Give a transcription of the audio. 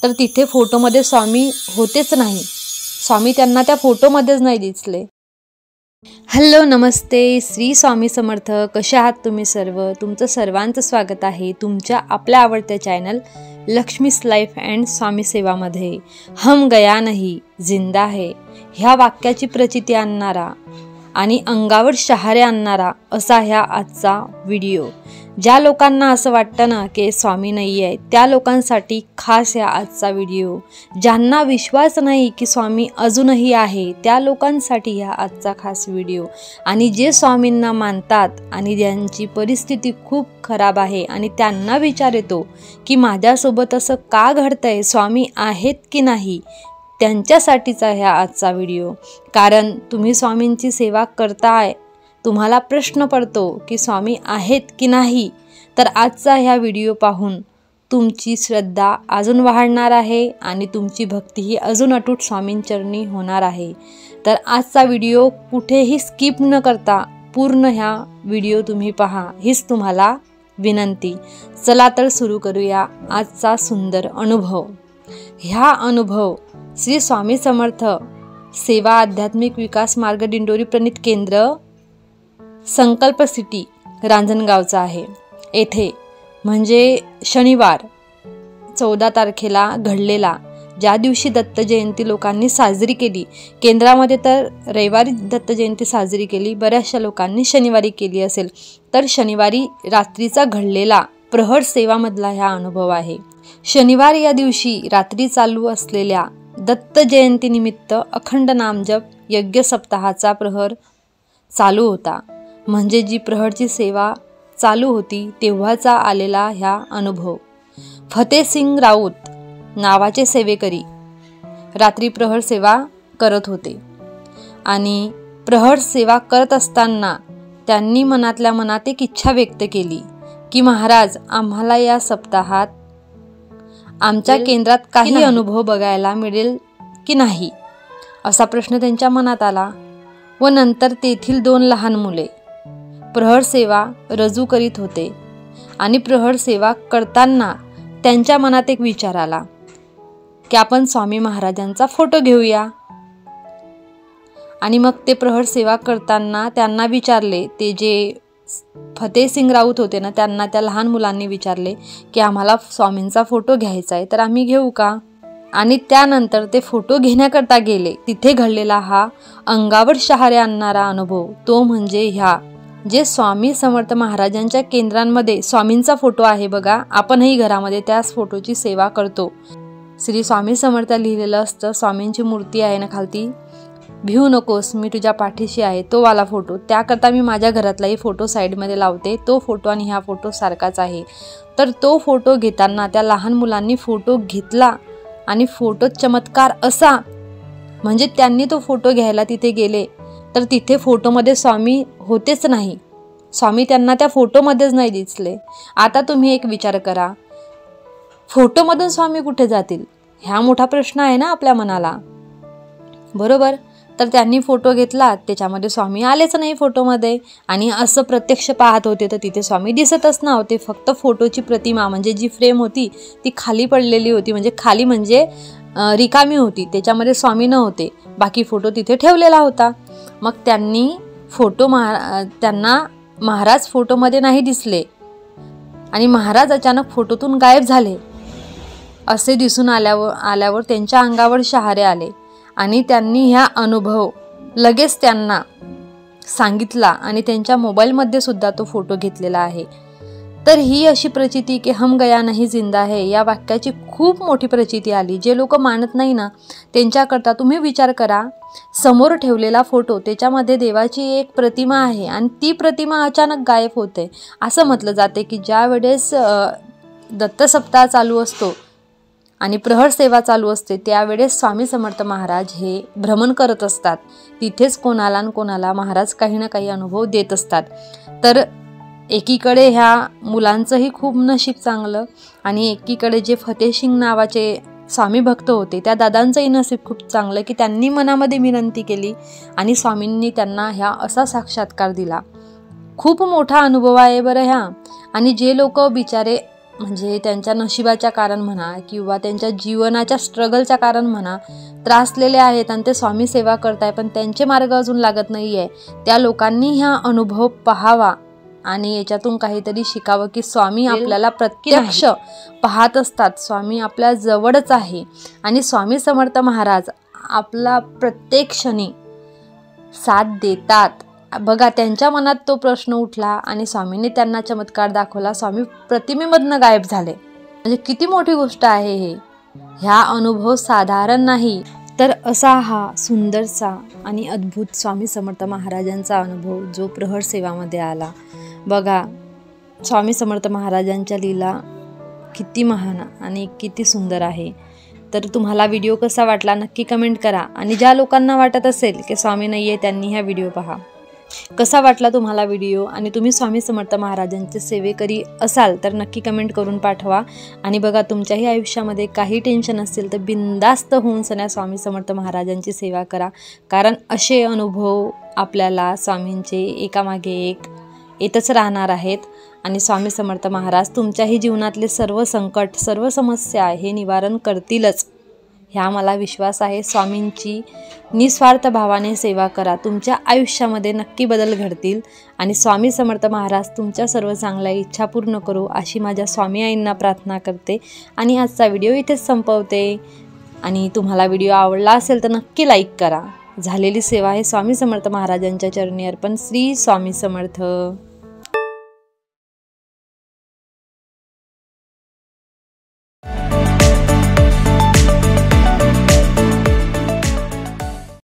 तर तिथे फोटोमध्ये स्वामी होतेच नाही, स्वामी त्यांना त्या फोटोमध्येच नाही दिसले। हॅलो, नमस्ते, श्री स्वामी समर्थ। कशा आहात तुम्ही सर्व? तुमचं सर्वांचं स्वागत आहे तुमच्या आपल्या आवडत्या चॅनल लक्ष्मीज लाईफ अँड स्वामी सेवामध्ये। हम गया नहीं जिंदा है ह्या वाक्याची प्रचिती आणणारा आणि अंगावर शहारे आणणारा असा ह्या आजचा व्हिडिओ। ज्या लोकांना असं वाटतं ना की स्वामी नाही आहे, त्या लोकांसाठी खास ह्या आजचा व्हिडिओ। ज्यांना विश्वास नाही की स्वामी अजूनही आहे, त्या लोकांसाठी ह्या आजचा खास व्हिडिओ। आणि जे स्वामींना मानतात आणि ज्यांची परिस्थिती खूप खराब आहे आणि त्यांना विचार येतो की माझ्यासोबत असं का घडतंय, स्वामी आहेत की नाही, त्यांच्यासाठीचा ह्या आजचा व्हिडिओ। कारण तुम्ही स्वामींची सेवा करताय, तुम्हाला प्रश्न पडतो की स्वामी आहेत की नाही, तर आजचा ह्या व्हिडिओ पाहून तुमची श्रद्धा अजून वाढणार आहे आणि तुमची भक्तीही अजून अटूट स्वामींचरणी होणार आहे। तर आजचा व्हिडिओ कुठेही स्किप न करता पूर्ण ह्या व्हिडिओ तुम्ही पहा, हीच तुम्हाला विनंती। चला तर सुरू करूया आजचा सुंदर अनुभव। ह्या अनुभव श्री स्वामी समर्थ सेवा आध्यात्मिक विकास मार्ग दिंडोरी प्रणित केंद्र संकल्प सिटी रांजणगावचा आहे। येथे म्हणजे शनिवार 14 तारखेला घडलेला, ज्या दिवशी दत्त जयंती लोकांनी साजरी केली, केंद्रामध्ये तर रविवारी दत्त जयंती साजरी केली, बऱ्याचशा लोकांनी शनिवारी केली असेल, तर शनिवारी रात्रीचा घडलेला प्रहर सेवामधला हा अनुभव आहे। शनिवार या दिवशी रात्री चालू असलेल्या दत्त जयंती निमित्त अखंड नामजप यज्ञ सप्ताहाचा प्रहर चालू होता। म्हणजे जी प्रहरची सेवा चालू होती तेव्हाचा आलेला ह्या अनुभव। फतेसिंग राऊत नावाचे सेवेकरी रात्री प्रहर सेवा करत होते आणि प्रहर सेवा करत असताना त्यांनी मनातल्या मनात एक इच्छा व्यक्त केली की महाराज, आम्हाला या सप्ताहात आमच्या केंद्रात काही अनुभव बघायला मिळेल की नाही, असा प्रश्न त्यांच्या मनात आला। व नंतर तेथील 2 लहान मुले प्रहर सेवा रजू करीत होते आणि प्रहर सेवा करताना त्यांच्या मनात एक विचार आला की आपण स्वामी महाराजांचा फोटो घेऊया। आणि मग ते प्रहर सेवा करताना त्यांना विचारले, ते जे फतेसिंग राऊत होते ना, त्यांना त्या लहान मुलांनी विचारले की आम्हाला स्वामींचा फोटो घ्यायचा आहे, तर आम्ही घेऊ का? आणि त्यानंतर ते फोटो घेण्याकरता गेले। तिथे घडलेला हा अंगावर शहारे आणणारा अनुभव तो म्हणजे ह्या जे स्वामी समर्थ महाराजांच्या केंद्रांमध्ये स्वामींचा फोटो आहे बघा, आपणही घरामध्ये त्याच फोटोची सेवा करतो। श्री स्वामी समर्थ लिहिलेलं असतं, स्वामींची मूर्ती आहे ना खालती, भिवू नकोस मी तुझ्या पाठीशी आहे, तो वाला फोटो। त्याकरता मी माझ्या घरातलाही फोटो साईडमध्ये लावते, तो फोटो आणि ह्या फोटो सारखाच आहे। तर तो फोटो घेताना त्या लहान मुलांनी फोटो घेतला आणि फोटो चमत्कार असा, म्हणजे त्यांनी तो फोटो घ्यायला तिथे गेले तर तिथे फोटोमध्ये स्वामी होतेच नाही, स्वामी त्यांना त्या फोटोमध्येच नाही दिसले। आता तुम्ही एक विचार करा, फोटोमधून स्वामी कुठे जातील? ह्या मोठा प्रश्न आहे ना आपल्या मनाला, बरोबर? तर त्यांनी फोटो घेतला, त्याच्यामध्ये स्वामी आलेच नाही फोटोमध्ये, आणि असं प्रत्यक्ष पाहत होते तर तिथे स्वामी दिसतच नव्हते। फक्त फोटोची प्रतिमा म्हणजे जी फ्रेम होती ती खाली पडलेली होती, म्हणजे खाली म्हणजे रिकामी होती, त्याच्यामध्ये स्वामी नव्हते, बाकी फोटो तिथे ठेवलेला होता। मग त्यांनी त्यांना महाराज फोटोमध्ये नाही दिसले आणि महाराज अचानक फोटोतून गायब झाले असे दिसून आल्यावर त्यांच्या अंगावर शहारे आले आणि त्यांनी ह्या अनुभव लगेच त्यांना सांगितला आणि त्यांच्या मोबाईलमध्ये सुद्धा तो फोटो घेतलेला आहे। तर ही अशी प्रचिती की हम गया नहीं जिंदा है या वाक्याची खूप मोठी प्रचिती आली। जे लोक मानत नाही ना त्यांच्याकरता तुम्ही विचार करा, समोर ठेवलेला फोटो त्याच्यामध्ये देवाची एक प्रतिमा आहे आणि ती प्रतिमा अचानक गायब होते। असं म्हटलं जाते की ज्या वेळेस दत्त सप्ताह चालू असतो आणि प्रहर सेवा चालू असते त्यावेळेस स्वामी समर्थ महाराज हे भ्रमण करत असतात, तिथेच कोणाला न कोणाला महाराज काही ना काही अनुभव देत असतात। तर एकीकडे ह्या मुलांचंही खूप नशीब चांगलं आणि एकीकडे जे फतेसिंग नावाचे स्वामी भक्त होते त्या दादांचंही नशीब खूप चांगलं की त्यांनी मनामध्ये विनंती केली आणि स्वामींनी त्यांना ह्या असा साक्षात्कार दिला। खूप मोठा अनुभव आहे बरं ह्या। आणि जे लोक बिचारे म्हणजे त्यांच्या नशिबाच्या कारण म्हणा किंवा त्यांच्या जीवनाच्या स्ट्रगलच्या कारण म्हणा त्रासलेले आहेत आणि ते स्वामी सेवा करताय, पण त्यांचे मार्ग अजून लागत नाही आहे, त्या लोकांनी हा अनुभव पाहावा आणि याच्यातून काहीतरी शिकावं की स्वामी आपल्याला प्रत्यक्ष पाहत असतात, स्वामी आपल्या जवळच आहे आणि स्वामी समर्थ महाराज आपला प्रत्येक क्षणी साथ देतात. बघा, त्यांच्या मनात तो प्रश्न उठला आणि स्वामींनी त्यांना चमत्कार दाखवला, स्वामी प्रतिमेमधनं गायब झाले. म्हणजे किती मोठी गोष्ट आहे हे. ह्या अनुभव साधारण नाही. तर असा हा सुंदरसा आणि अद्भुत स्वामी समर्थ महाराजांचा अनुभव जो प्रहर सेवामध्ये आला. बघा, स्वामी समर्थ महाराजांच्या लीला किती महान आणि किती सुंदर आहे. तर तुम्हाला व्हिडिओ कसा वाटला नक्की कमेंट करा आणि ज्या लोकांना वाटत असेल की स्वामी नाही आहे त्यांनी हा व्हिडिओ पहा. कसा वाटला तुम्हाला व्हिडिओ आणि तुम्ही स्वामी समर्थ महाराजांचे सेवेकरी असाल तर नक्की कमेंट करून पाठवा. आणि बघा, तुमच्याही आयुष्यामध्ये काही टेन्शन असेल तर बिनधास्त होऊन सन्या स्वामी समर्थ महाराजांची सेवा करा, कारण असे अनुभव आपल्याला स्वामींचे एकामागे एक येतच राहणार आहेत. आणि स्वामी समर्थ महाराज तुमच्याही जीवनातले सर्व संकट सर्व समस्या हे निवारण करतीलच, ह्या मला विश्वास आहे. स्वामींची निस्वार्थ भावाने सेवा करा, तुमच्या आयुष्यामध्ये नक्की बदल घडतील आणि स्वामी समर्थ महाराज तुमच्या सर्व चांगल्या इच्छा पूर्ण करो अशी माझ्या स्वामी आईंना प्रार्थना करते. आणि आजचा व्हिडिओ इथेच संपवते. आणि तुम्हाला व्हिडिओ आवडला असेल तर नक्की लाईक करा. झालेली सेवा आहे स्वामी समर्थ महाराजांच्या चरणी अर्पण. श्री स्वामी समर्थ.